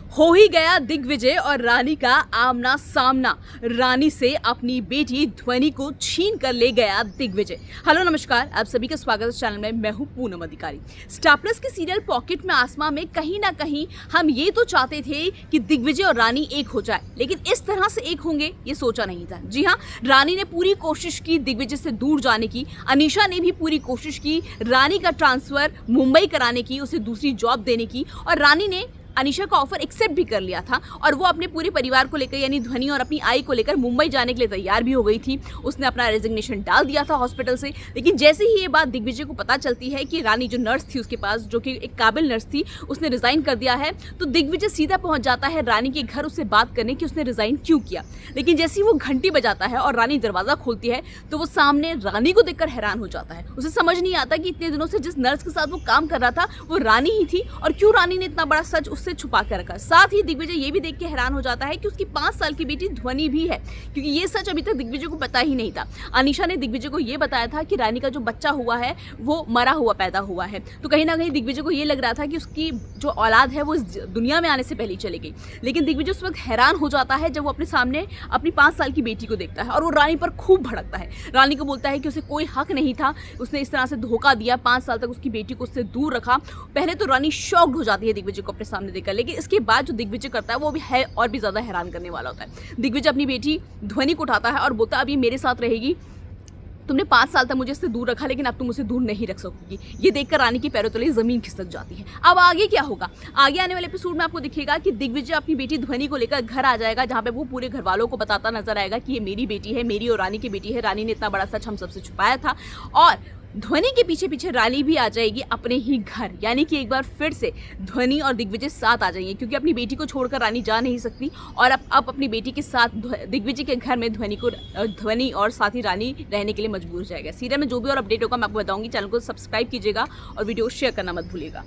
हो ही गया दिग्विजय और रानी का आमना सामना। रानी से अपनी बेटी ध्वनि को छीन कर ले गया दिग्विजय। हेलो नमस्कार, आप सभी का स्वागत है इस चैनल में। मैं हूं पूनम अधिकारी। स्टार प्लस के सीरियल पॉकेट में आसमां में कहीं ना कहीं हम ये तो चाहते थे कि दिग्विजय और रानी एक हो जाए, लेकिन इस तरह से एक होंगे ये सोचा नहीं था। जी हाँ, रानी ने पूरी कोशिश की दिग्विजय से दूर जाने की। अनीशा ने भी पूरी कोशिश की रानी का ट्रांसफर मुंबई कराने की, उसे दूसरी जॉब देने की, और रानी ने अनीशा का ऑफर एक्सेप्ट भी कर लिया था और वो अपने पूरे परिवार को लेकर यानी ध्वनि और अपनी आई को लेकर मुंबई जाने के लिए तैयार भी हो गई थी। उसने अपना रेजिग्नेशन डाल दिया था हॉस्पिटल से। लेकिन जैसे ही ये बात दिग्विजय को पता चलती है कि रानी जो नर्स थी उसके पास, जो कि एक काबिल नर्स थी, उसने रिजाइन कर दिया है, तो दिग्विजय सीधा पहुंच जाता है रानी के घर उससे बात करने की उसने रिजाइन क्यों किया। लेकिन जैसे ही वो घंटी बजाता है और रानी दरवाजा खोलती है तो वो सामने रानी को देखकर हैरान हो जाता है। उसे समझ नहीं आता कि इतने दिनों से जिस नर्स के साथ वो काम कर रहा था वो रानी ही थी और क्यों रानी ने इतना बड़ा सच उससे छुपा कर रखा। साथ ही दिग्विजय ये भी देख के हैरान हो जाता है कि उसकी 5 साल की बेटी ध्वनि भी है, क्योंकि ये सच अभी तक दिग्विजय को पता ही नहीं था। अनीशा ने दिग्विजय को ये बताया था कि रानी का जो बच्चा हुआ है वो मरा हुआ पैदा हुआ है, तो कहीं ना कहीं दिग्विजय को ये लग रहा था कि उसकी जो औलाद है वो इस दुनिया में आने से पहले ही चली गई। लेकिन दिग्विजय उस वक्त हैरान हो जाता है जब वो अपने सामने अपनी 5 साल की बेटी को देखता है और वो रानी पर खूब भड़कता है। रानी को बोलता है कि उसे कोई हक नहीं था, उसने इस तरह से धोखा दिया, 5 साल तक उसकी बेटी को उससे दूर रखा। पहले तो रानी शॉक्ड हो जाती है दिग्विजय को अपने सामने देखकर, लेकिन इसके बाद जो दिग्विजय करता है वो भी है और भी ज्यादा हैरान करने वाला होता है। दिग्विजय अपनी बेटी ध्वनि को उठाता है और बोलता है अब ये मेरे साथ रहेगी। तुमने 5 साल तक मुझे इससे दूर रखा, लेकिन अब तुम मुझसे दूर नहीं रख सकोगी। ये देखकर रानी की पैरों तले जमीन खिसक जाती है। अब आगे क्या होगा? आगे आने वाले एपिसोड में आपको दिखेगा कि दिग्विजय अपनी बेटी ध्वनि को लेकर घर आ जाएगा, जहां पे वो पूरे घर वालों को बताता नजर आएगा कि ये मेरी बेटी है, मेरी और रानी की बेटी है। रानी ने इतना बड़ा सच हम सबसे छुपाया था। और ध्वनि के पीछे पीछे रानी भी आ जाएगी अपने ही घर, यानी कि एक बार फिर से ध्वनि और दिग्विजय साथ आ जाएंगे, क्योंकि अपनी बेटी को छोड़कर रानी जा नहीं सकती। और अब अपनी बेटी के साथ दिग्विजय के घर में ध्वनि और साथ ही रानी रहने के लिए मजबूर हो जाएगा। सीरियल में जो भी और अपडेट होगा मैं आपको बताऊंगी। चैनल को सब्सक्राइब कीजिएगा और वीडियो शेयर करना मत भूलिएगा।